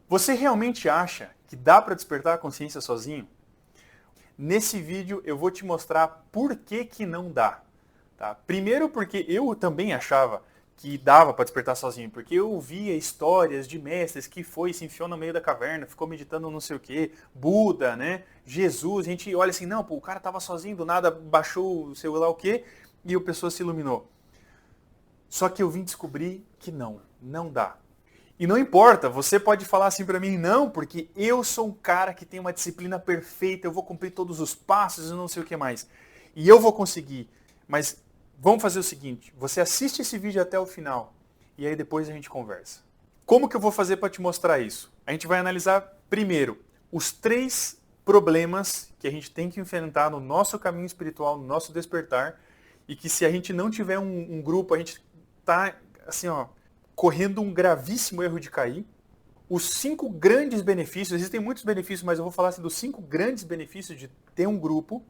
Você realmente acha que dá para despertar a consciência sozinho? Nesse vídeo eu vou te mostrar por que que não dá. Tá? Primeiro porque eu também achava que dava para despertar sozinho, porque eu via histórias de mestres que se enfiou no meio da caverna, ficou meditando não sei o que, Buda, né? Jesus, a gente olha assim, não, pô, o cara estava sozinho, do nada baixou sei lá o que, e a pessoa se iluminou. Só que eu vim descobrir que não dá. E não importa, você pode falar assim para mim, não, porque eu sou um cara que tem uma disciplina perfeita, eu vou cumprir todos os passos e não sei o que mais. E eu vou conseguir. Mas vamos fazer o seguinte, você assiste esse vídeo até o final e aí depois a gente conversa. Como que eu vou fazer para te mostrar isso? A gente vai analisar primeiro os 3 problemas que a gente tem que enfrentar no nosso caminho espiritual, no nosso despertar, e que se a gente não tiver um grupo, a gente tá assim, ó, correndo um gravíssimo erro de cair. Os 5 grandes benefícios, existem muitos benefícios, mas eu vou falar assim, dos 5 grandes benefícios de ter um grupo.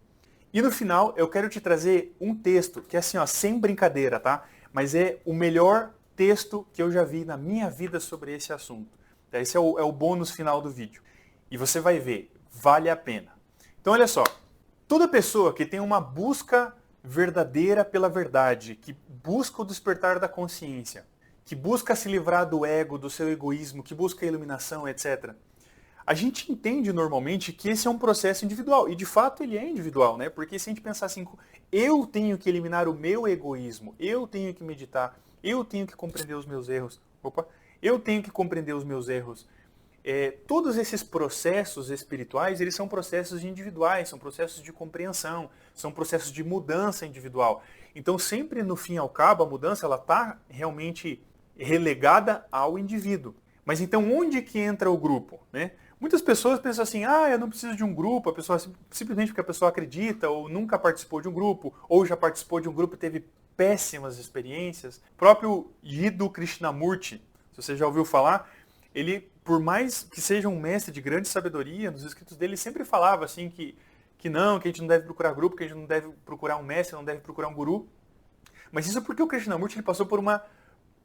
E no final, eu quero te trazer um texto, que é assim, ó, sem brincadeira, tá? Mas é o melhor texto que eu já vi na minha vida sobre esse assunto. Esse é o bônus final do vídeo. E você vai ver, vale a pena. Então, olha só. Toda pessoa que tem uma busca verdadeira pela verdade, que busca o despertar da consciência, que busca se livrar do ego, do seu egoísmo, que busca a iluminação, etc. A gente entende normalmente que esse é um processo individual, e de fato ele é individual, né? Porque se a gente pensar assim, eu tenho que eliminar o meu egoísmo, eu tenho que meditar, eu tenho que compreender os meus erros, eu tenho que compreender os meus erros. Todos esses processos espirituais, eles são processos individuais, são processos de compreensão, são processos de mudança individual. Então sempre no fim ao cabo, a mudança ela está realmente relegada ao indivíduo. Mas então onde que entra o grupo, né? Muitas pessoas pensam assim, eu não preciso de um grupo, a pessoa simplesmente porque a pessoa acredita, ou nunca participou de um grupo, ou já participou de um grupo e teve péssimas experiências. O próprio Jiddu Krishnamurti, se você já ouviu falar, ele, por mais que seja um mestre de grande sabedoria, nos escritos dele sempre falava assim que a gente não deve procurar grupo, que a gente não deve procurar um mestre, não deve procurar um guru. Mas isso porque o Krishnamurti ele passou por uma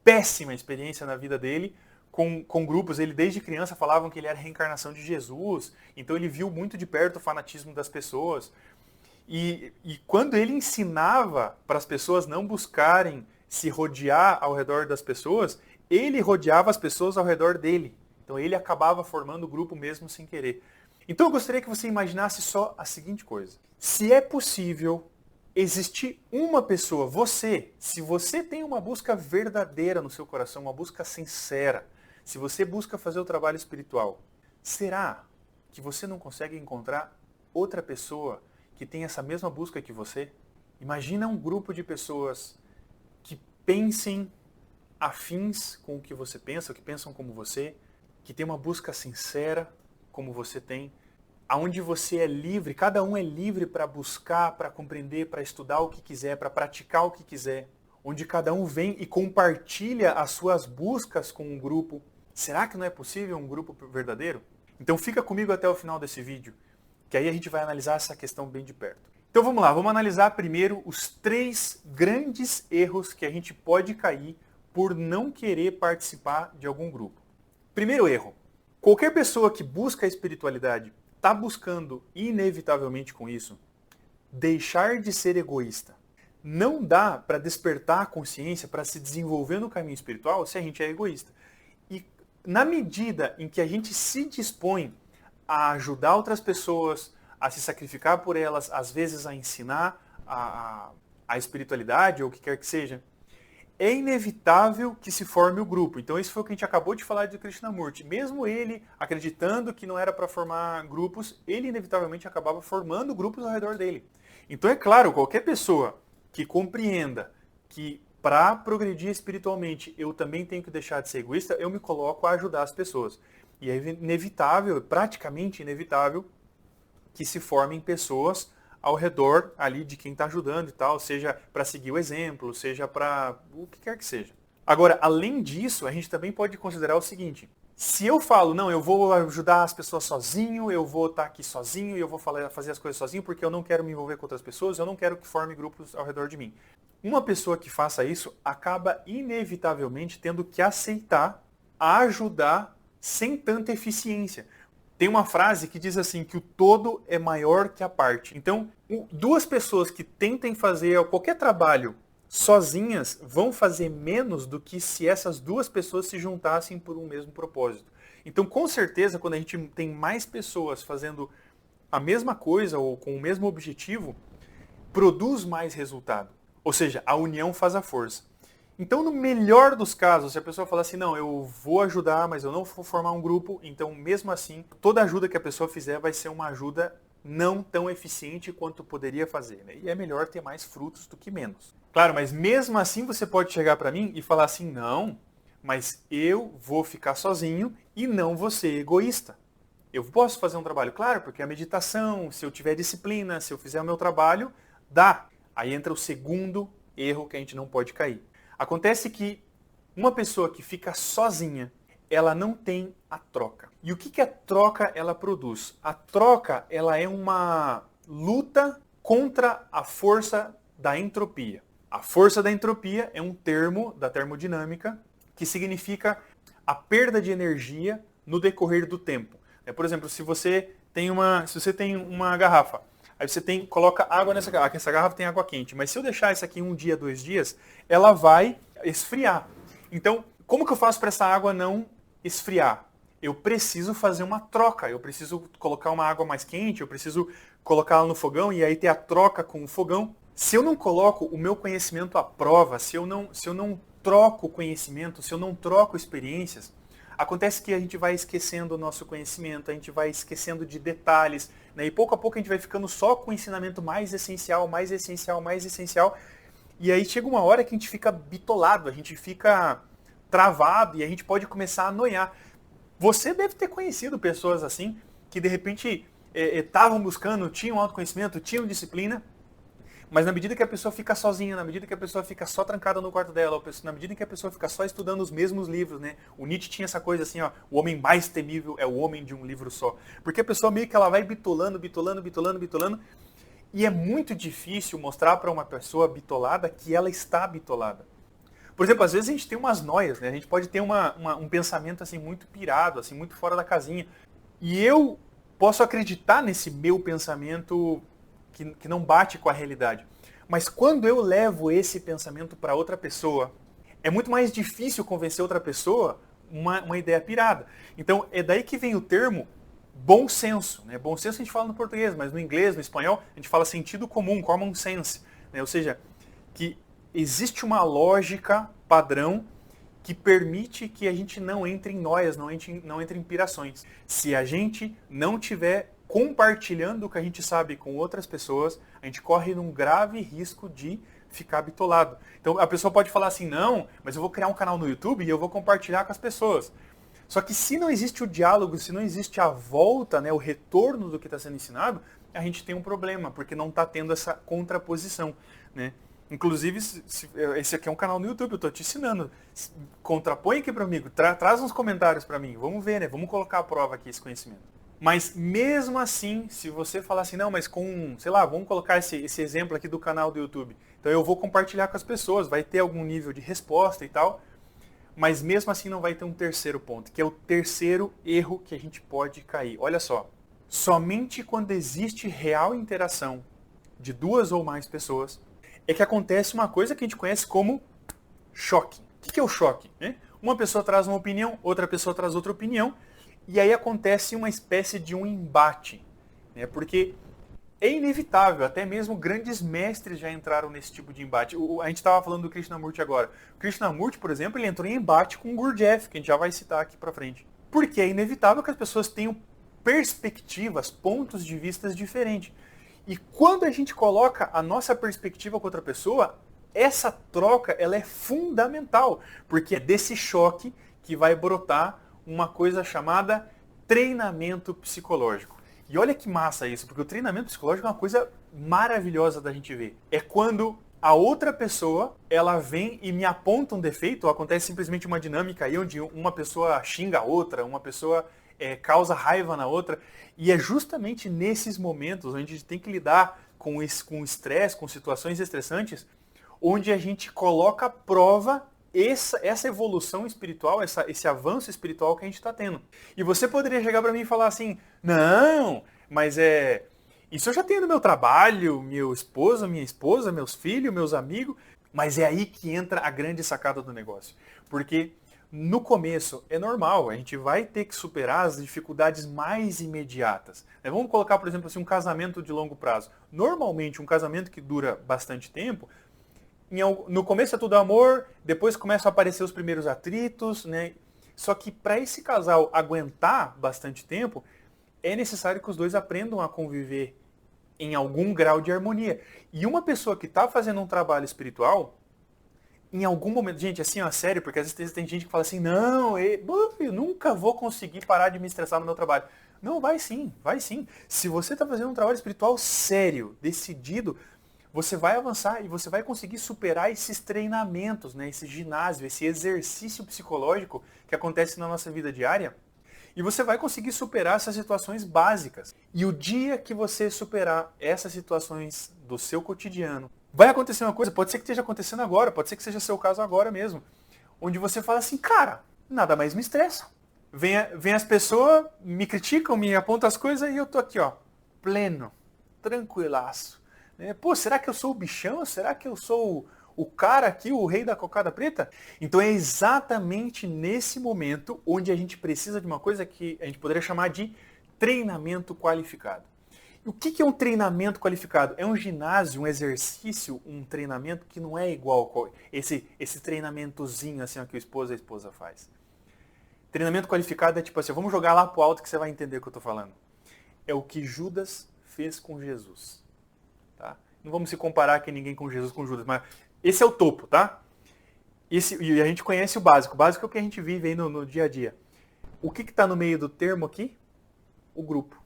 péssima experiência na vida dele com grupos. Ele desde criança falavam que ele era a reencarnação de Jesus, então ele viu muito de perto o fanatismo das pessoas. E quando ele ensinava para as pessoas não buscarem se rodear ao redor das pessoas, ele rodeava as pessoas ao redor dele. Então ele acabava formando o grupo mesmo sem querer. Então eu gostaria que você imaginasse só a seguinte coisa. Se é possível existir uma pessoa, se você tem uma busca verdadeira no seu coração, uma busca sincera, se você busca fazer o trabalho espiritual, será que você não consegue encontrar outra pessoa que tem essa mesma busca que você? Imagina um grupo de pessoas que pensem afins com o que você pensa, que pensam como você, que tem uma busca sincera como você tem, aonde você é livre, cada um é livre para buscar, para compreender, para estudar o que quiser, para praticar o que quiser, onde cada um vem e compartilha as suas buscas com um grupo. Será que não é possível um grupo verdadeiro? Então fica comigo até o final desse vídeo, que aí a gente vai analisar essa questão bem de perto. Então vamos lá, vamos analisar primeiro os 3 grandes erros que a gente pode cair por não querer participar de algum grupo. Primeiro erro, qualquer pessoa que busca a espiritualidade está buscando, inevitavelmente com isso, deixar de ser egoísta. Não dá para despertar a consciência, para se desenvolver no caminho espiritual, se a gente é egoísta. E na medida em que a gente se dispõe a ajudar outras pessoas, a se sacrificar por elas, às vezes a ensinar a espiritualidade ou o que quer que seja, é inevitável que se forme o grupo. Então isso foi o que a gente acabou de falar de Krishnamurti. Mesmo ele acreditando que não era para formar grupos, ele inevitavelmente acabava formando grupos ao redor dele. Então é claro, qualquer pessoa que compreenda que para progredir espiritualmente eu também tenho que deixar de ser egoísta, eu me coloco a ajudar as pessoas. E é inevitável, praticamente inevitável, que se formem pessoas ao redor ali de quem está ajudando e tal, seja para seguir o exemplo, seja para o que quer que seja. Agora, além disso, a gente também pode considerar o seguinte, se eu falo, não, eu vou ajudar as pessoas sozinho, eu vou estar aqui sozinho, eu vou fazer as coisas sozinho porque eu não quero me envolver com outras pessoas, eu não quero que forme grupos ao redor de mim. Uma pessoa que faça isso acaba inevitavelmente tendo que aceitar ajudar sem tanta eficiência. Tem uma frase que diz assim, que o todo é maior que a parte. Então, duas pessoas que tentem fazer qualquer trabalho sozinhas vão fazer menos do que se essas duas pessoas se juntassem por um mesmo propósito. Então, com certeza, quando a gente tem mais pessoas fazendo a mesma coisa ou com o mesmo objetivo, produz mais resultado. Ou seja, a união faz a força. Então, no melhor dos casos, se a pessoa falar assim, não, eu vou ajudar, mas eu não vou formar um grupo, então, mesmo assim, toda ajuda que a pessoa fizer vai ser uma ajuda não tão eficiente quanto poderia fazer. Né? E é melhor ter mais frutos do que menos. Claro, mas mesmo assim você pode chegar para mim e falar assim, não, mas eu vou ficar sozinho e não vou ser egoísta. Eu posso fazer um trabalho, claro, porque a meditação, se eu tiver disciplina, se eu fizer o meu trabalho, dá. Aí entra o segundo erro que a gente não pode cair. Acontece que uma pessoa que fica sozinha, ela não tem a troca. E o que a troca ela produz? A troca ela é uma luta contra a força da entropia. A força da entropia é um termo da termodinâmica que significa a perda de energia no decorrer do tempo. Por exemplo, se você tem uma garrafa, aí você coloca água nessa garrafa. Essa garrafa tem água quente, mas se eu deixar isso aqui 1 dia, 2 dias, ela vai esfriar. Então, como que eu faço para essa água não esfriar? Eu preciso fazer uma troca. Eu preciso colocar uma água mais quente, eu preciso colocar ela no fogão e aí ter a troca com o fogão. Se eu não coloco o meu conhecimento à prova, se eu não troco conhecimento, se eu não troco experiências, acontece que a gente vai esquecendo o nosso conhecimento, a gente vai esquecendo de detalhes, né? E pouco a pouco a gente vai ficando só com o ensinamento mais essencial, mais essencial, mais essencial. E aí chega uma hora que a gente fica bitolado, a gente fica travado e a gente pode começar a noiar. Você deve ter conhecido pessoas assim, que de repente estavam buscando, tinham autoconhecimento, tinham disciplina, mas na medida que a pessoa fica sozinha, na medida que a pessoa fica só trancada no quarto dela, na medida que a pessoa fica só estudando os mesmos livros, né? O Nietzsche tinha essa coisa assim, ó, o homem mais temível é o homem de um livro só. Porque a pessoa meio que ela vai bitolando, e é muito difícil mostrar para uma pessoa bitolada que ela está bitolada. Por exemplo, às vezes a gente tem umas noias, né? A gente pode ter um pensamento assim muito pirado, assim muito fora da casinha. E eu posso acreditar nesse meu pensamento que não bate com a realidade. Mas quando eu levo esse pensamento para outra pessoa, é muito mais difícil convencer outra pessoa uma ideia pirada. Então, é daí que vem o termo bom senso. Né? Bom senso a gente fala no português, mas no inglês, no espanhol, a gente fala sentido comum, common sense. Né? Ou seja, que existe uma lógica padrão que permite que a gente não entre em noias, não entre em pirações. Se a gente não tiver compartilhando o que a gente sabe com outras pessoas, a gente corre num grave risco de ficar bitolado. Então a pessoa pode falar assim, não, mas eu vou criar um canal no YouTube e eu vou compartilhar com as pessoas. Só que se não existe o diálogo, se não existe a volta, né, o retorno do que está sendo ensinado, a gente tem um problema, porque não está tendo essa contraposição. Né? Inclusive, esse aqui é um canal no YouTube, eu estou te ensinando. Contrapõe aqui para mim, traz uns comentários para mim, vamos ver, né? Vamos colocar à prova aqui esse conhecimento. Mas mesmo assim, se você falar assim, não, mas sei lá, vamos colocar esse exemplo aqui do canal do YouTube. Então eu vou compartilhar com as pessoas, vai ter algum nível de resposta e tal, mas mesmo assim não vai ter um terceiro ponto, que é o terceiro erro que a gente pode cair. Olha só, somente quando existe real interação de 2 ou mais pessoas, é que acontece uma coisa que a gente conhece como choque. O que é o choque? Uma pessoa traz uma opinião, outra pessoa traz outra opinião, e aí acontece uma espécie de um embate, né? Porque é inevitável, até mesmo grandes mestres já entraram nesse tipo de embate. A gente estava falando do Krishnamurti agora. O Krishnamurti, por exemplo, ele entrou em embate com o Gurdjieff, que a gente já vai citar aqui para frente. Porque é inevitável que as pessoas tenham perspectivas, pontos de vista diferentes. E quando a gente coloca a nossa perspectiva com outra pessoa, essa troca ela é fundamental, porque é desse choque que vai brotar uma coisa chamada treinamento psicológico. E olha que massa isso, porque o treinamento psicológico é uma coisa maravilhosa da gente ver. É quando a outra pessoa, ela vem e me aponta um defeito, ou acontece simplesmente uma dinâmica aí onde uma pessoa xinga a outra, uma pessoa causa raiva na outra, e é justamente nesses momentos onde a gente tem que lidar com estresse, com situações estressantes, onde a gente coloca à prova essa evolução espiritual, esse avanço espiritual que a gente está tendo. E você poderia chegar para mim e falar assim, não, mas isso eu já tenho no meu trabalho, meu esposo, minha esposa, meus filhos, meus amigos, mas é aí que entra a grande sacada do negócio. Porque no começo é normal, a gente vai ter que superar as dificuldades mais imediatas. Vamos colocar, por exemplo, assim, um casamento de longo prazo. Normalmente, um casamento que dura bastante tempo, no começo é tudo amor, depois começam a aparecer os primeiros atritos, né? Só que para esse casal aguentar bastante tempo, é necessário que os dois aprendam a conviver em algum grau de harmonia. E uma pessoa que está fazendo um trabalho espiritual, em algum momento, gente, assim, ó, sério, porque às vezes tem gente que fala assim, não, eu nunca vou conseguir parar de me estressar no meu trabalho. Não, vai sim, vai sim. Se você está fazendo um trabalho espiritual sério, decidido, você vai avançar e você vai conseguir superar esses treinamentos, né, esse ginásio, esse exercício psicológico que acontece na nossa vida diária. E você vai conseguir superar essas situações básicas. E o dia que você superar essas situações do seu cotidiano, vai acontecer uma coisa, pode ser que esteja acontecendo agora, pode ser que seja seu caso agora mesmo, onde você fala assim, cara, nada mais me estressa. Vem as pessoas, me criticam, me apontam as coisas e eu tô aqui, ó, pleno, tranquilaço. Pô, será que eu sou o bichão? Será que eu sou o cara aqui, o rei da cocada preta? Então é exatamente nesse momento onde a gente precisa de uma coisa que a gente poderia chamar de treinamento qualificado. E o que é um treinamento qualificado? É um ginásio, um exercício, um treinamento que não é igual esse treinamentozinho assim ó, que a esposa faz. Treinamento qualificado é tipo assim, vamos jogar lá pro alto que você vai entender o que eu tô falando. É o que Judas fez com Jesus. Tá? Não vamos se comparar aqui ninguém com Jesus, com Judas, mas esse é o topo, tá? E a gente conhece o básico. O básico é o que a gente vive aí no dia a dia. O que está no meio do termo aqui? O grupo.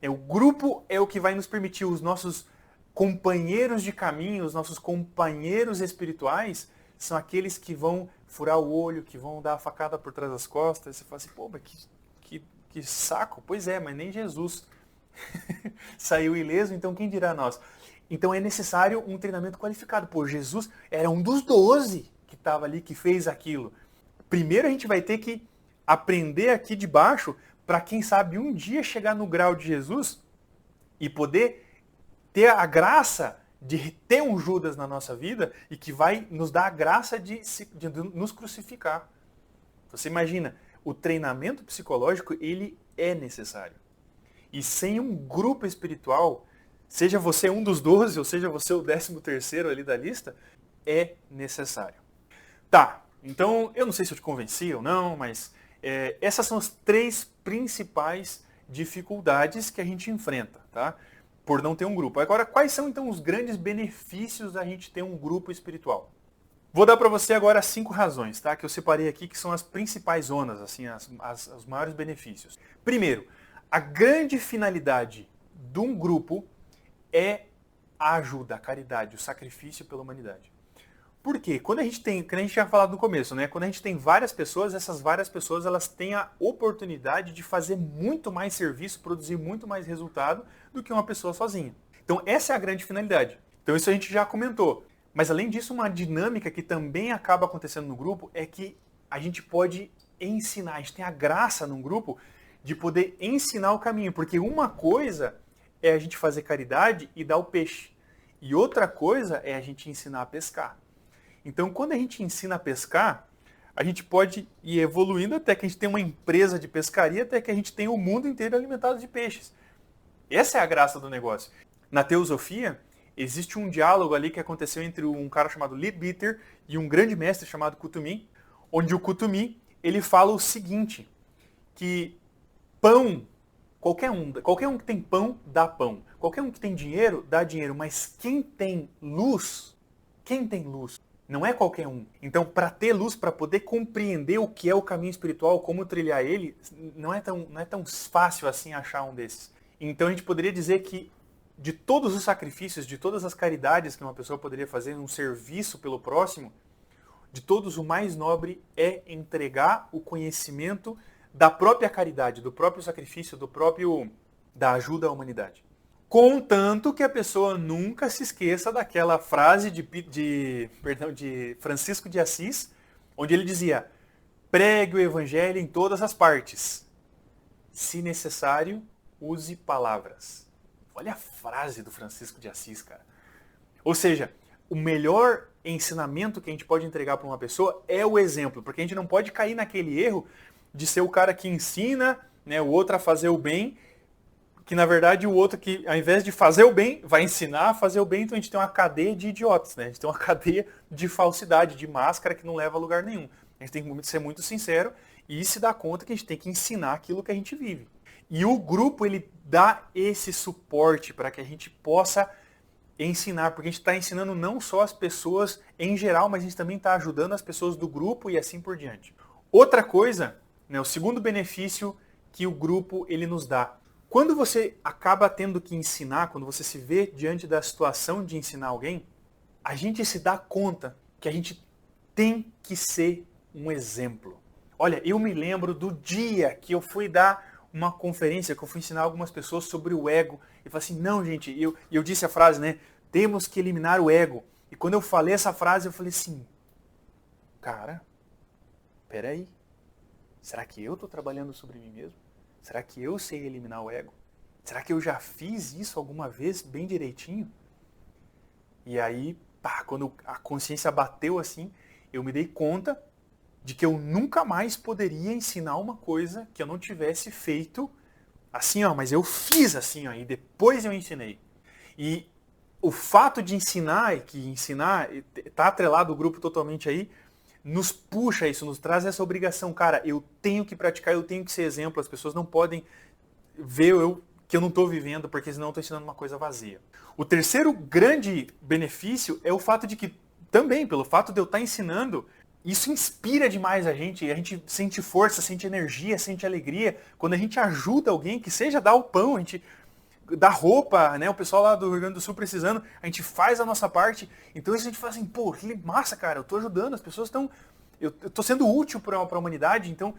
O grupo é o que vai nos permitir, os nossos companheiros de caminho, os nossos companheiros espirituais, são aqueles que vão furar o olho, que vão dar a facada por trás das costas. Você fala assim, pô, mas que saco. Pois é, mas nem Jesus saiu ileso, então quem dirá nós? Então é necessário um treinamento qualificado. Pô, Jesus era um dos 12 que estava ali, que fez aquilo. Primeiro a gente vai ter que aprender aqui de baixo para quem sabe um dia chegar no grau de Jesus e poder ter a graça de ter um Judas na nossa vida e que vai nos dar a graça de nos crucificar. Você imagina, o treinamento psicológico, ele é necessário. E sem um grupo espiritual, seja você um dos 12 ou seja você o 13º ali da lista, é necessário. Tá, então eu não sei se eu te convenci ou não, mas essas são as 3 principais dificuldades que a gente enfrenta, tá? Por não ter um grupo. Agora, quais são então os grandes benefícios da gente ter um grupo espiritual? Vou dar para você agora 5 razões, tá? Que eu separei aqui, que são as principais zonas, assim, os maiores benefícios. Primeiro, a grande finalidade de um grupo é a ajuda, a caridade, o sacrifício pela humanidade. Por quê? Quando a gente tinha falado no começo, né? Quando a gente tem várias pessoas, essas várias pessoas elas têm a oportunidade de fazer muito mais serviço, produzir muito mais resultado do que uma pessoa sozinha. Então essa é a grande finalidade. Então isso a gente já comentou. Mas além disso, uma dinâmica que também acaba acontecendo no grupo é que a gente pode ensinar, a gente tem a graça num grupo de poder ensinar o caminho. Porque uma coisa é a gente fazer caridade e dar o peixe. E outra coisa é a gente ensinar a pescar. Então, quando a gente ensina a pescar, a gente pode ir evoluindo até que a gente tenha uma empresa de pescaria, até que a gente tenha o mundo inteiro alimentado de peixes. Essa é a graça do negócio. Na teosofia, existe um diálogo ali que aconteceu entre um cara chamado Leadbeater e um grande mestre chamado Kuthumi, onde o Kuthumi, ele fala o seguinte, que pão, qualquer um que tem pão, dá pão. Qualquer um que tem dinheiro, dá dinheiro. Mas quem tem luz, não é qualquer um. Então, para ter luz, para poder compreender o que é o caminho espiritual, como trilhar ele, não é tão fácil assim achar um desses. Então, a gente poderia dizer que de todos os sacrifícios, de todas as caridades que uma pessoa poderia fazer, um serviço pelo próximo, de todos o mais nobre é entregar o conhecimento da própria caridade, do próprio sacrifício, da ajuda à humanidade. Contanto que a pessoa nunca se esqueça daquela frase de Francisco de Assis, onde ele dizia: pregue o evangelho em todas as partes. Se necessário, use palavras. Olha a frase do Francisco de Assis, cara. Ou seja, o melhor ensinamento que a gente pode entregar para uma pessoa é o exemplo, porque a gente não pode cair naquele erro de ser o cara que ensina, né, o outro a fazer o bem, que na verdade o outro que, ao invés de fazer o bem, vai ensinar a fazer o bem, então a gente tem uma cadeia de idiotas, né? A gente tem uma cadeia de falsidade, de máscara que não leva a lugar nenhum. A gente tem que ser muito sincero e se dar conta que a gente tem que ensinar aquilo que a gente vive. E o grupo, ele dá esse suporte para que a gente possa ensinar, porque a gente está ensinando não só as pessoas em geral, mas a gente também está ajudando as pessoas do grupo e assim por diante. Outra coisa, né, o segundo benefício que o grupo ele nos dá. Quando você acaba tendo que ensinar, quando você se vê diante da situação de ensinar alguém, a gente se dá conta que a gente tem que ser um exemplo. Olha, eu me lembro do dia que eu fui dar uma conferência, que eu fui ensinar algumas pessoas sobre o ego. E falei assim, não, gente, eu disse a frase, né? Temos que eliminar o ego. E quando eu falei essa frase, eu falei assim, cara, peraí. Será que eu estou trabalhando sobre mim mesmo? Será que eu sei eliminar o ego? Será que eu já fiz isso alguma vez bem direitinho? E aí, pá, quando a consciência bateu assim, eu me dei conta de que eu nunca mais poderia ensinar uma coisa que eu não tivesse feito assim, ó, mas eu fiz assim, ó, e depois eu ensinei. E o fato de ensinar, que ensinar está atrelado ao grupo totalmente aí, nos puxa isso, nos traz essa obrigação. Cara, eu tenho que praticar, eu tenho que ser exemplo, as pessoas não podem ver que eu não estou vivendo, porque senão eu estou ensinando uma coisa vazia. O terceiro grande benefício é o fato de que, também, pelo fato de eu estar ensinando, isso inspira demais a gente sente força, sente energia, sente alegria. Quando a gente ajuda alguém, que seja dar o pão, a gente dá roupa, né? O pessoal lá do Rio Grande do Sul precisando, a gente faz a nossa parte. Então isso a gente fala assim, pô, que massa, cara, eu tô ajudando, as pessoas estão... Eu tô sendo útil para a humanidade, então,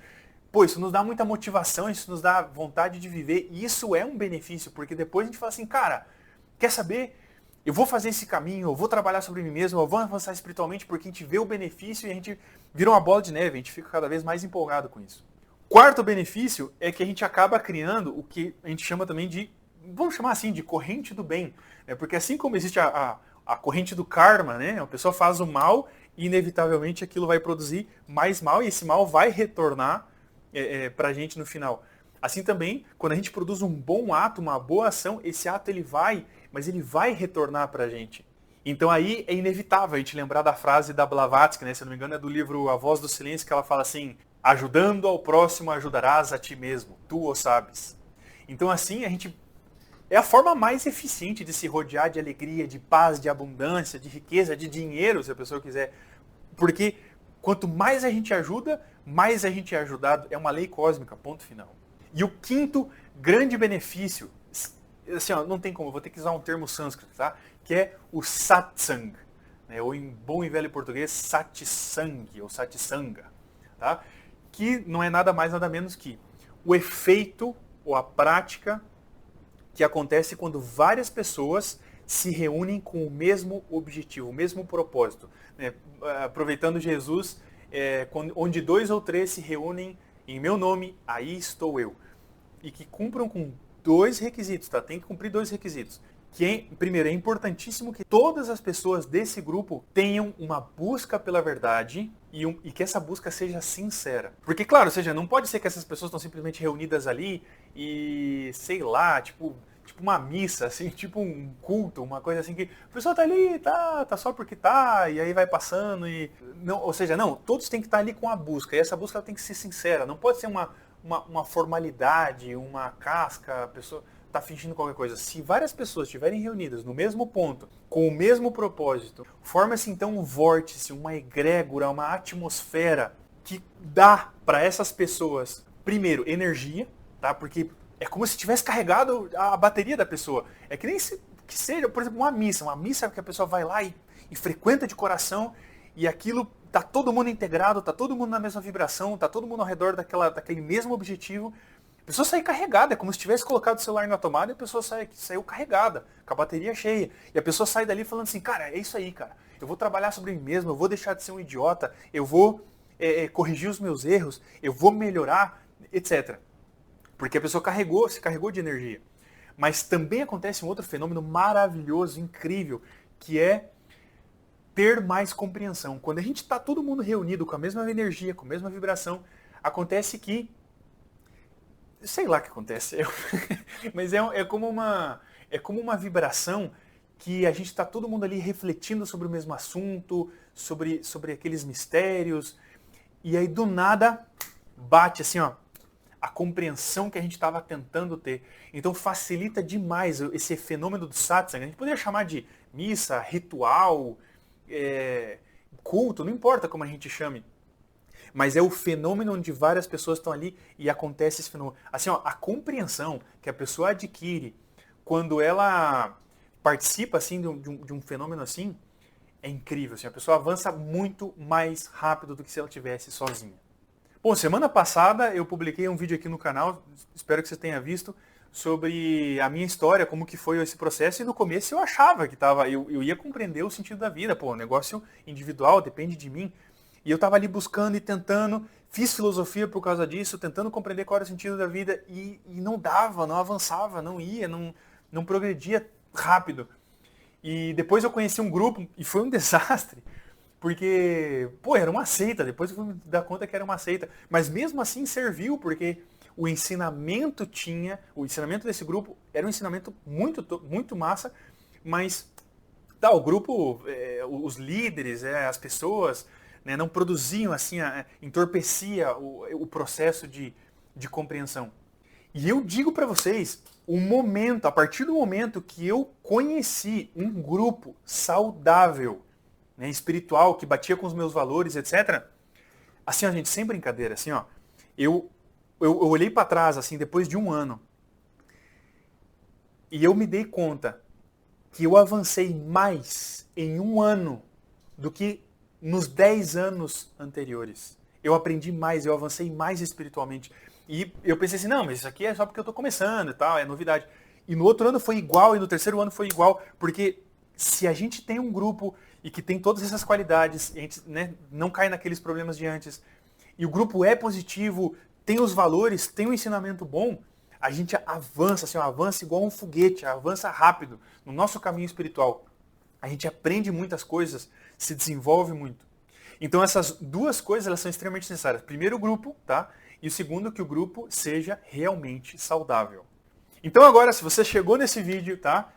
pô, isso nos dá muita motivação, isso nos dá vontade de viver. E isso é um benefício, porque depois a gente fala assim, cara, quer saber... Eu vou fazer esse caminho, eu vou trabalhar sobre mim mesmo, eu vou avançar espiritualmente porque a gente vê o benefício e a gente vira uma bola de neve, a gente fica cada vez mais empolgado com isso. Quarto benefício é que a gente acaba criando o que a gente chama também de, vamos chamar assim, de corrente do bem. Né? Porque assim como existe a corrente do karma, né? A pessoa faz o mal e inevitavelmente aquilo vai produzir mais mal e esse mal vai retornar pra gente no final. Assim também, quando a gente produz um bom ato, uma boa ação, esse ato ele vai retornar pra gente. Então aí é inevitável a gente lembrar da frase da Blavatsky, né? Se eu não me engano é do livro A Voz do Silêncio, que ela fala assim, ajudando ao próximo ajudarás a ti mesmo, tu o sabes. Então assim, é a forma mais eficiente de se rodear de alegria, de paz, de abundância, de riqueza, de dinheiro, se a pessoa quiser. Porque quanto mais a gente ajuda, mais a gente é ajudado. É uma lei cósmica, ponto final. E o quinto grande benefício, assim, ó, não tem como, eu vou ter que usar um termo sânscrito, tá? Que é o satsang, né? Ou em bom e velho português, satsang, ou satsanga, tá? Que não é nada mais, nada menos que o efeito ou a prática que acontece quando várias pessoas se reúnem com o mesmo objetivo, o mesmo propósito. Né? Aproveitando Jesus, onde 2 ou 3 se reúnem em meu nome, aí estou eu. E que cumpram com 2 requisitos, tá? Tem que cumprir 2 requisitos. Primeiro, é importantíssimo que todas as pessoas desse grupo tenham uma busca pela verdade e que essa busca seja sincera. Porque, claro, ou seja, não pode ser que essas pessoas estão simplesmente reunidas ali e, sei lá, tipo uma missa, assim, tipo um culto, uma coisa assim que a pessoa tá ali, tá só porque tá, e aí vai passando e... Não, ou seja, não, todos têm que estar ali com a busca, e essa busca ela tem que ser sincera, não pode ser uma formalidade, uma casca, a pessoa tá fingindo qualquer coisa. Se várias pessoas estiverem reunidas no mesmo ponto, com o mesmo propósito, forma-se então um vórtice, uma egrégora, uma atmosfera que dá para essas pessoas, primeiro, energia, tá? Porque é como se tivesse carregado a bateria da pessoa. É que nem que seja, por exemplo, uma missa que a pessoa vai lá e frequenta de coração e aquilo tá todo mundo integrado, tá todo mundo na mesma vibração, tá todo mundo ao redor daquele mesmo objetivo. A pessoa sai carregada, é como se tivesse colocado o celular na tomada e a pessoa saiu carregada, com a bateria cheia. E a pessoa sai dali falando assim, cara, é isso aí, cara. Eu vou trabalhar sobre mim mesmo, eu vou deixar de ser um idiota, eu vou corrigir os meus erros, eu vou melhorar, etc. Porque a pessoa se carregou de energia. Mas também acontece um outro fenômeno maravilhoso, incrível, que é ter mais compreensão. Quando a gente está todo mundo reunido com a mesma energia, com a mesma vibração, acontece que... Sei lá o que acontece, mas é como uma vibração que a gente está todo mundo ali refletindo sobre o mesmo assunto, sobre aqueles mistérios, e aí do nada bate assim, ó, a compreensão que a gente estava tentando ter. Então facilita demais esse fenômeno do satsang. A gente poderia chamar de missa, ritual, culto, não importa como a gente chame. Mas é o fenômeno onde várias pessoas estão ali e acontece esse fenômeno. Assim, ó, a compreensão que a pessoa adquire quando ela participa assim, de um fenômeno assim, é incrível. Assim, a pessoa avança muito mais rápido do que se ela estivesse sozinha. Bom, semana passada eu publiquei um vídeo aqui no canal, espero que você tenha visto, sobre a minha história, como que foi esse processo. E no começo eu achava que eu ia compreender o sentido da vida. Pô, negócio individual, depende de mim. E eu estava ali buscando e tentando, fiz filosofia por causa disso, tentando compreender qual era o sentido da vida e não dava, não avançava, não ia, não progredia rápido. E depois eu conheci um grupo e foi um desastre, porque, pô, era uma seita, depois eu fui me dar conta que era uma seita. Mas mesmo assim serviu, porque o ensinamento desse grupo era um ensinamento muito massa, mas o grupo, os líderes, as pessoas... não produziam, assim, entorpecia o processo de compreensão. E eu digo para vocês, a partir do momento que eu conheci um grupo saudável, espiritual, que batia com os meus valores, etc., assim, gente, sem brincadeira, assim, ó, eu olhei para trás, assim, depois de um ano, e eu me dei conta que eu avancei mais em um ano do que nos 10 anos anteriores. Eu aprendi mais, eu avancei mais espiritualmente. E eu pensei assim, não, mas isso aqui é só porque eu estou começando e tal, é novidade. E no outro ano foi igual, e no terceiro ano foi igual, porque se a gente tem um grupo e que tem todas essas qualidades, a gente não cai naqueles problemas de antes, e o grupo é positivo, tem os valores, tem um ensinamento bom, a gente avança, assim, avança igual um foguete, avança rápido no nosso caminho espiritual. A gente aprende muitas coisas, se desenvolve muito. Então essas duas coisas elas são extremamente necessárias. Primeiro o grupo, tá? E o segundo que o grupo seja realmente saudável. Então agora, se você chegou nesse vídeo, tá?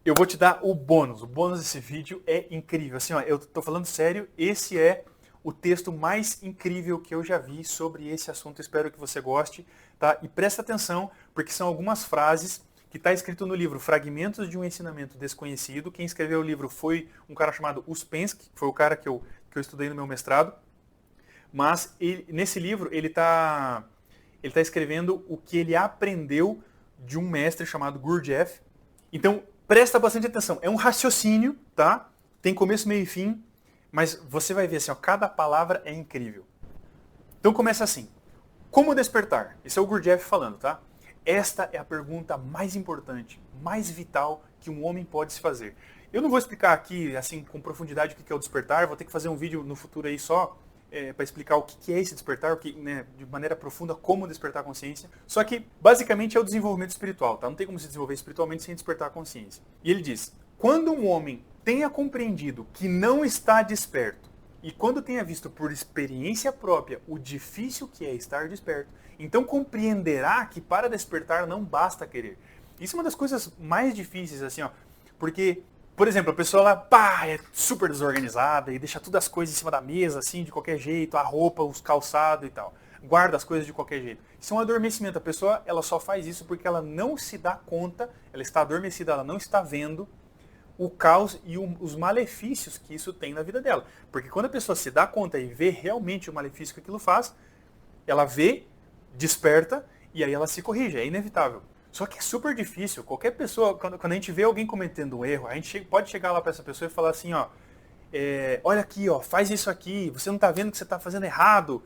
Eu vou te dar o bônus. O bônus desse vídeo é incrível. Assim, ó, eu tô falando sério, esse é o texto mais incrível que eu já vi sobre esse assunto. Espero que você goste, tá? E presta atenção, porque são algumas frases que está escrito no livro Fragmentos de um Ensinamento Desconhecido. Quem escreveu o livro foi um cara chamado Uspensky, que foi o cara que eu estudei no meu mestrado. Mas nesse livro ele tá escrevendo o que ele aprendeu de um mestre chamado Gurdjieff. Então, presta bastante atenção. É um raciocínio, tá? Tem começo, meio e fim, mas você vai ver assim, ó, cada palavra é incrível. Então começa assim. Como despertar? Esse é o Gurdjieff falando, tá? Esta é a pergunta mais importante, mais vital que um homem pode se fazer. Eu não vou explicar aqui, assim, com profundidade o que é o despertar, vou ter que fazer um vídeo no futuro aí só para explicar o que é esse despertar, de maneira profunda, como despertar a consciência. Só que, basicamente, é o desenvolvimento espiritual, tá? Não tem como se desenvolver espiritualmente sem despertar a consciência. E ele diz, quando um homem tenha compreendido que não está desperto, e quando tenha visto por experiência própria o difícil que é estar desperto, então compreenderá que para despertar não basta querer. Isso é uma das coisas mais difíceis, assim, ó, porque, por exemplo, a pessoa lá, é super desorganizada e deixa todas as coisas em cima da mesa, assim, de qualquer jeito, a roupa, os calçados e tal. Guarda as coisas de qualquer jeito. Isso é um adormecimento. A pessoa, ela só faz isso porque ela não se dá conta, ela está adormecida, ela não está vendo o caos e os malefícios que isso tem na vida dela. Porque quando a pessoa se dá conta e vê realmente o malefício que aquilo faz, ela vê, desperta e aí ela se corrige, é inevitável. Só que é super difícil. Qualquer pessoa, quando a gente vê alguém cometendo um erro, a gente pode chegar lá para essa pessoa e falar assim, ó, olha aqui, ó, faz isso aqui, você não está vendo que você está fazendo errado.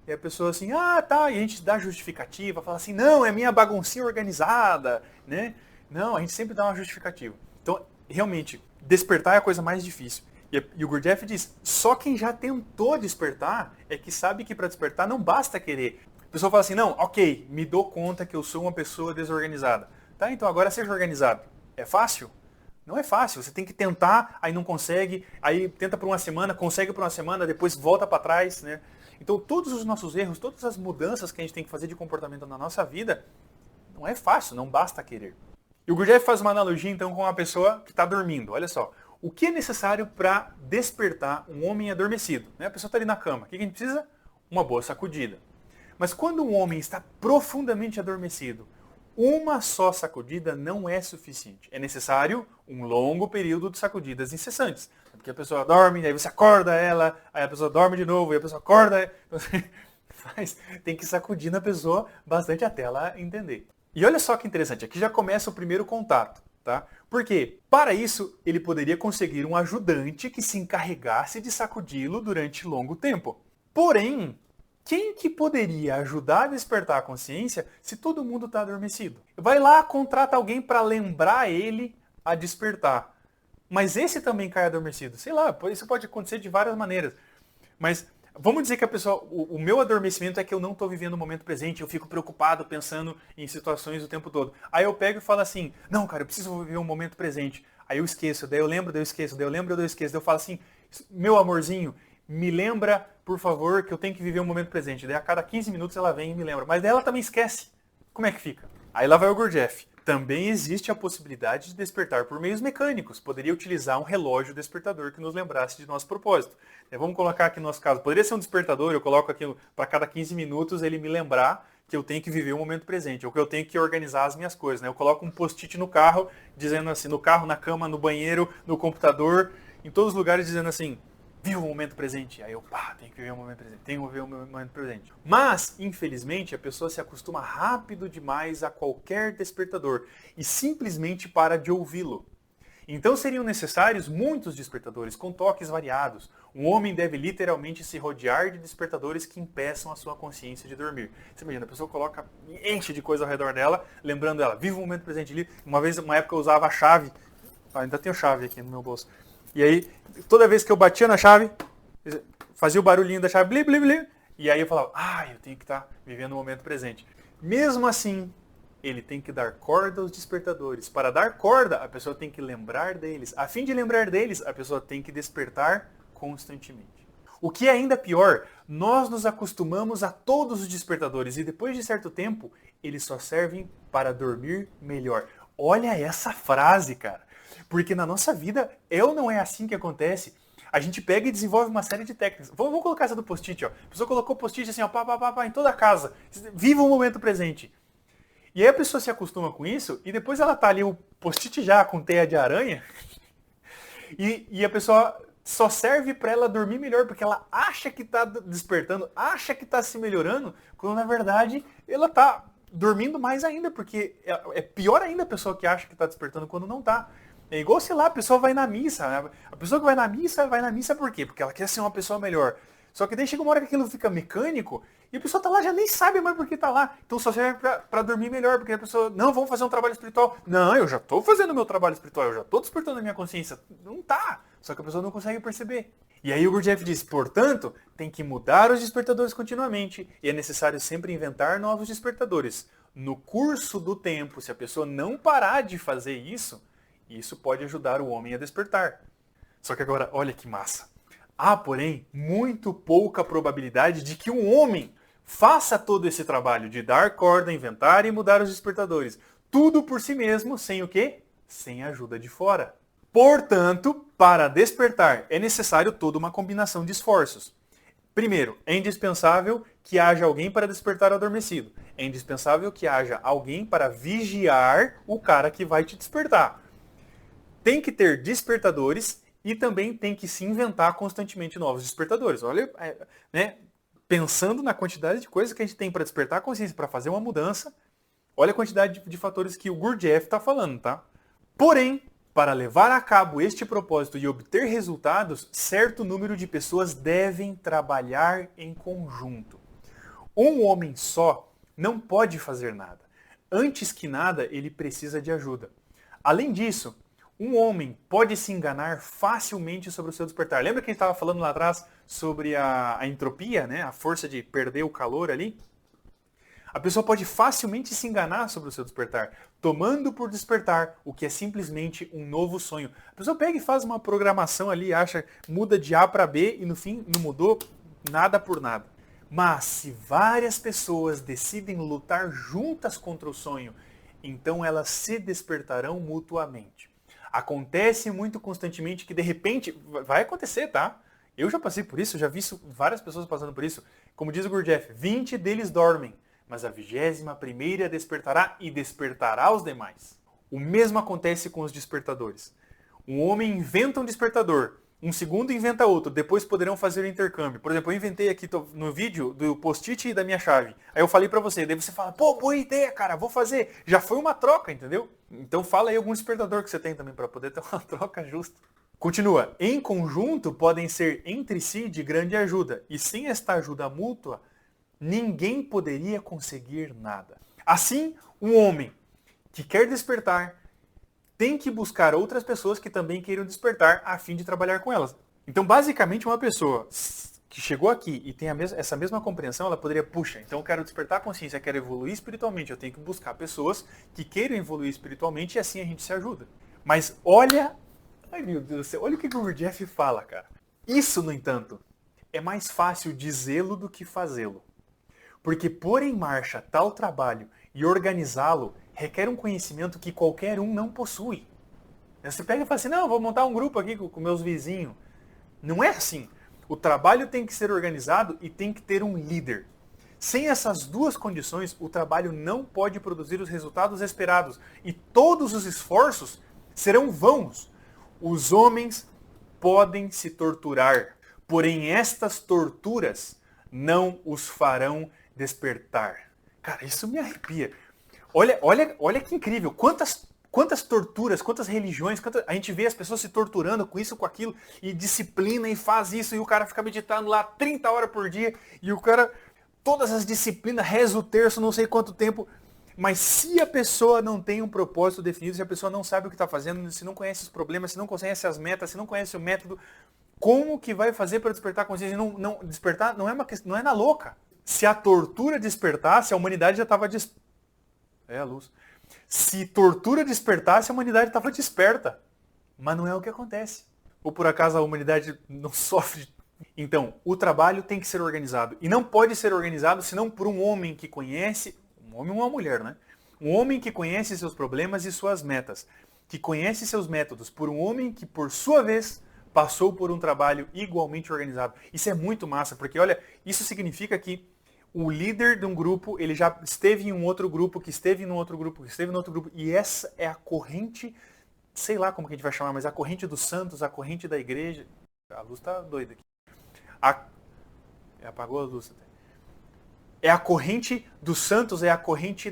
E a pessoa assim, tá, e a gente dá justificativa, fala assim, não, é minha baguncinha organizada, né? Não, a gente sempre dá uma justificativa. Então, realmente, despertar é a coisa mais difícil. E o Gurdjieff diz, só quem já tentou despertar é que sabe que para despertar não basta querer. A pessoa fala assim, não, ok, me dou conta que eu sou uma pessoa desorganizada. Tá, então agora seja organizado. É fácil? Não é fácil. Você tem que tentar, aí não consegue, aí tenta por uma semana, consegue por uma semana, depois volta para trás, né? Então todos os nossos erros, todas as mudanças que a gente tem que fazer de comportamento na nossa vida, não é fácil, não basta querer. E o Gurdjieff faz uma analogia então com uma pessoa que está dormindo. Olha só, o que é necessário para despertar um homem adormecido? A pessoa está ali na cama. O que a gente precisa? Uma boa sacudida. Mas quando um homem está profundamente adormecido, uma só sacudida não é suficiente. É necessário um longo período de sacudidas incessantes. Porque a pessoa dorme, aí você acorda ela, aí a pessoa dorme de novo, aí a pessoa acorda. Tem que sacudir na pessoa bastante até ela entender. E olha só que interessante, aqui já começa o primeiro contato. Tá? Porque, para isso, ele poderia conseguir um ajudante que se encarregasse de sacudi-lo durante longo tempo. Porém, quem que poderia ajudar a despertar a consciência se todo mundo está adormecido? Vai lá, contrata alguém para lembrar ele a despertar. Mas esse também cai adormecido. Sei lá, isso pode acontecer de várias maneiras. Mas vamos dizer que a pessoa, o meu adormecimento é que eu não estou vivendo o momento presente, eu fico preocupado pensando em situações o tempo todo. Aí eu pego e falo assim, não, cara, eu preciso viver um momento presente. Aí eu esqueço, daí eu lembro, daí eu esqueço, daí eu lembro, daí eu esqueço. Daí eu falo assim, meu amorzinho, me lembra, por favor, que eu tenho que viver um momento presente. Daí a cada 15 minutos ela vem e me lembra. Mas daí ela também esquece. Como é que fica? Aí lá vai o Gurdjieff. Também existe a possibilidade de despertar por meios mecânicos. Poderia utilizar um relógio despertador que nos lembrasse de nosso propósito. Vamos colocar aqui no nosso caso. Poderia ser um despertador, eu coloco aquilo para cada 15 minutos ele me lembrar que eu tenho que viver o momento presente, ou que eu tenho que organizar as minhas coisas. Eu coloco um post-it no carro, dizendo assim, no carro, na cama, no banheiro, no computador, em todos os lugares, dizendo assim, viva o momento presente. Aí eu, tenho que viver o momento presente, tenho que viver o momento presente. Mas, infelizmente, a pessoa se acostuma rápido demais a qualquer despertador e simplesmente para de ouvi-lo. Então seriam necessários muitos despertadores com toques variados. Um homem deve literalmente se rodear de despertadores que impeçam a sua consciência de dormir. Você imagina, a pessoa coloca, enche de coisa ao redor dela, lembrando ela, viva o momento presente ali. Uma época eu usava a chave, ainda tenho chave aqui no meu bolso. E aí, toda vez que eu batia na chave, fazia o barulhinho da chave, blim, blim, blim, e aí eu falava, eu tenho que estar vivendo o momento presente. Mesmo assim, ele tem que dar corda aos despertadores. Para dar corda, a pessoa tem que lembrar deles. A fim de lembrar deles, a pessoa tem que despertar constantemente. O que é ainda pior, nós nos acostumamos a todos os despertadores e depois de certo tempo, eles só servem para dormir melhor. Olha essa frase, cara. Porque na nossa vida, não é assim que acontece. A gente pega e desenvolve uma série de técnicas. Vamos colocar essa do post-it, ó. A pessoa colocou post-it assim, ó, em toda a casa. Viva o momento presente. E aí a pessoa se acostuma com isso, e depois ela tá ali, o post-it já com teia de aranha, e a pessoa só serve para ela dormir melhor, porque ela acha que tá despertando, acha que tá se melhorando, quando na verdade ela tá dormindo mais ainda, porque é pior ainda a pessoa que acha que tá despertando quando não tá. É igual, sei lá, a pessoa vai na missa, né? A pessoa que vai na missa por quê? Porque ela quer ser uma pessoa melhor. Só que daí chega uma hora que aquilo fica mecânico e a pessoa tá lá, já nem sabe mais por que tá lá. Então só serve pra dormir melhor, porque a pessoa, não, vamos fazer um trabalho espiritual. Não, eu já tô fazendo o meu trabalho espiritual, eu já tô despertando a minha consciência. Não tá. Só que a pessoa não consegue perceber. E aí o Gurdjieff diz, portanto, tem que mudar os despertadores continuamente e é necessário sempre inventar novos despertadores. No curso do tempo, se a pessoa não parar de fazer isso pode ajudar o homem a despertar. Só que agora, olha que massa. Há, porém, muito pouca probabilidade de que um homem faça todo esse trabalho de dar corda, inventar e mudar os despertadores. Tudo por si mesmo, sem o quê? Sem a ajuda de fora. Portanto, para despertar é necessário toda uma combinação de esforços. Primeiro, é indispensável que haja alguém para despertar o adormecido. É indispensável que haja alguém para vigiar o cara que vai te despertar. Tem que ter despertadores e também tem que se inventar constantemente novos despertadores. Olha, né, pensando na quantidade de coisas que a gente tem para despertar a consciência, para fazer uma mudança, olha a quantidade de fatores que o Gurdjieff está falando, tá? Porém, para levar a cabo este propósito e obter resultados, certo número de pessoas devem trabalhar em conjunto. Um homem só não pode fazer nada. Antes que nada, ele precisa de ajuda. Além disso, Um homem pode se enganar facilmente sobre o seu despertar. Lembra que a gente estava falando lá atrás sobre a entropia, né? A força de perder o calor ali? A pessoa pode facilmente se enganar sobre o seu despertar, tomando por despertar o que é simplesmente um novo sonho. A pessoa pega e faz uma programação ali, acha, muda de A para B e no fim não mudou nada por nada. Mas se várias pessoas decidem lutar juntas contra o sonho, então elas se despertarão mutuamente. Acontece muito constantemente que de repente, vai acontecer, tá? Eu já passei por isso, já vi várias pessoas passando por isso. Como diz o Gurdjieff, 20 deles dormem, mas a 21ª despertará e despertará os demais. O mesmo acontece com os despertadores. Um homem inventa um despertador, um segundo inventa outro, depois poderão fazer o intercâmbio. Por exemplo, eu inventei aqui no vídeo do post-it e da minha chave. Aí eu falei pra você, daí você fala, pô, boa ideia, cara, vou fazer. Já foi uma troca, entendeu? Então fala aí algum despertador que você tem também para poder ter uma troca justa. Continua, em conjunto podem ser entre si de grande ajuda, e sem esta ajuda mútua, ninguém poderia conseguir nada. Assim, um homem que quer despertar tem que buscar outras pessoas que também queiram despertar a fim de trabalhar com elas. Então, basicamente, uma pessoa que chegou aqui e tem essa mesma compreensão, ela poderia, puxa, então eu quero despertar a consciência, eu quero evoluir espiritualmente, eu tenho que buscar pessoas que queiram evoluir espiritualmente e assim a gente se ajuda. Mas olha, ai meu Deus do céu, olha o que o Gurdjieff fala, cara. Isso, no entanto, é mais fácil dizê-lo do que fazê-lo. Porque pôr em marcha tal trabalho e organizá-lo requer um conhecimento que qualquer um não possui. Você pega e fala assim, não, vou montar um grupo aqui com meus vizinhos. Não é assim. O trabalho tem que ser organizado e tem que ter um líder. Sem essas duas condições, o trabalho não pode produzir os resultados esperados. E todos os esforços serão vãos. Os homens podem se torturar, porém estas torturas não os farão despertar. Cara, isso me arrepia. Olha que incrível. Quantas torturas, quantas religiões, a gente vê as pessoas se torturando com isso, com aquilo, e disciplina e faz isso, e o cara fica meditando lá 30 horas por dia, e o cara, todas as disciplinas, reza o terço, não sei quanto tempo. Mas se a pessoa não tem um propósito definido, se a pessoa não sabe o que está fazendo, se não conhece os problemas, se não conhece as metas, se não conhece o método, como que vai fazer para despertar a consciência? Não, despertar não é na louca. Se a tortura despertasse, a humanidade já estava a luz. Se tortura despertasse, a humanidade estava desperta. Mas não é o que acontece. Ou por acaso a humanidade não sofre? Então, o trabalho tem que ser organizado. E não pode ser organizado senão por um homem que conhece, um homem ou uma mulher, né? Um homem que conhece seus problemas e suas metas. Que conhece seus métodos. Por um homem que, por sua vez, passou por um trabalho igualmente organizado. Isso é muito massa, porque olha, isso significa que o líder de um grupo, ele já esteve em um outro grupo, que esteve em um outro grupo, que esteve em outro grupo, e essa é a corrente, sei lá como que a gente vai chamar, mas a corrente dos santos, a corrente da igreja. A luz tá doida aqui. Apagou a luz até. É a corrente dos santos, é a corrente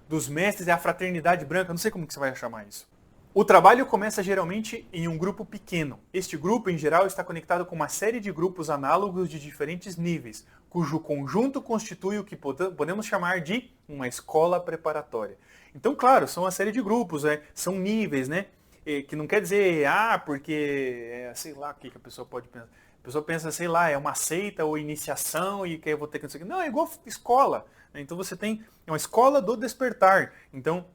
dos mestres, é a fraternidade branca, não sei como que você vai chamar isso. O trabalho começa geralmente em um grupo pequeno. Este grupo, em geral, está conectado com uma série de grupos análogos de diferentes níveis, cujo conjunto constitui o que podemos chamar de uma escola preparatória. Então, claro, são uma série de grupos, são níveis, né? Que não quer dizer, porque, sei lá o que a pessoa pode pensar. A pessoa pensa, sei lá, é uma seita ou iniciação e que eu vou ter que... Não, é igual escola. Então você tem uma escola do despertar. Então,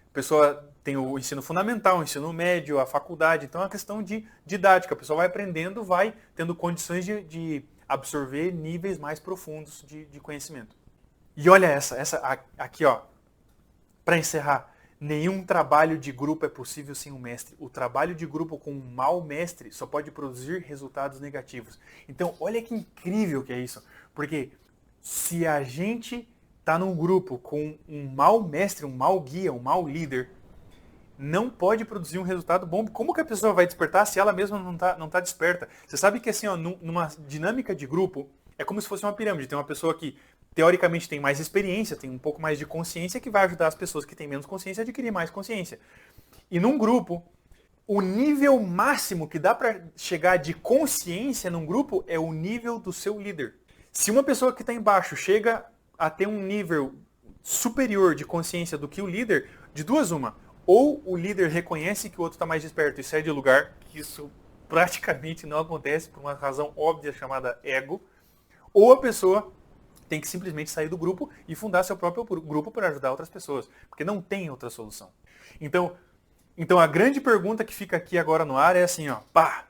a pessoa tem o ensino fundamental, o ensino médio, a faculdade. Então é uma questão de didática. A pessoa vai aprendendo, vai tendo condições de absorver níveis mais profundos de conhecimento. E olha essa aqui, ó, para encerrar. Nenhum trabalho de grupo é possível sem um mestre. O trabalho de grupo com um mau mestre só pode produzir resultados negativos. Então, olha que incrível que é isso. Porque se a gente está num grupo com um mau mestre, um mau guia, um mau líder, não pode produzir um resultado bom. Como que a pessoa vai despertar se ela mesma não tá desperta? Você sabe que assim, ó, numa dinâmica de grupo, é como se fosse uma pirâmide. Tem uma pessoa que teoricamente tem mais experiência, tem um pouco mais de consciência, que vai ajudar as pessoas que têm menos consciência a adquirir mais consciência. E num grupo, o nível máximo que dá para chegar de consciência num grupo é o nível do seu líder. Se uma pessoa que está embaixo chega a ter um nível superior de consciência do que o líder, de duas uma, ou o líder reconhece que o outro está mais desperto e sai de lugar, que isso praticamente não acontece por uma razão óbvia chamada ego, ou a pessoa tem que simplesmente sair do grupo e fundar seu próprio grupo para ajudar outras pessoas, porque não tem outra solução. Então a grande pergunta que fica aqui agora no ar é assim, ó, pá,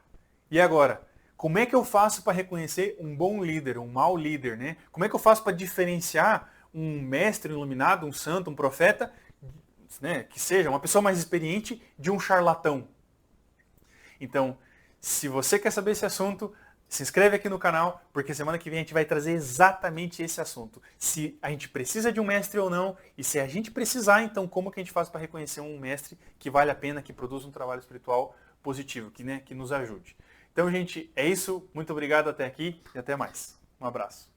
e agora? Como é que eu faço para reconhecer um bom líder, um mau líder, né? Como é que eu faço para diferenciar um mestre iluminado, um santo, um profeta, né, que seja uma pessoa mais experiente, de um charlatão? Então, se você quer saber esse assunto, se inscreve aqui no canal, porque semana que vem a gente vai trazer exatamente esse assunto. Se a gente precisa de um mestre ou não, e se a gente precisar, então como que a gente faz para reconhecer um mestre que vale a pena, que produz um trabalho espiritual positivo, que nos ajude. Então, gente, é isso. Muito obrigado até aqui e até mais. Um abraço.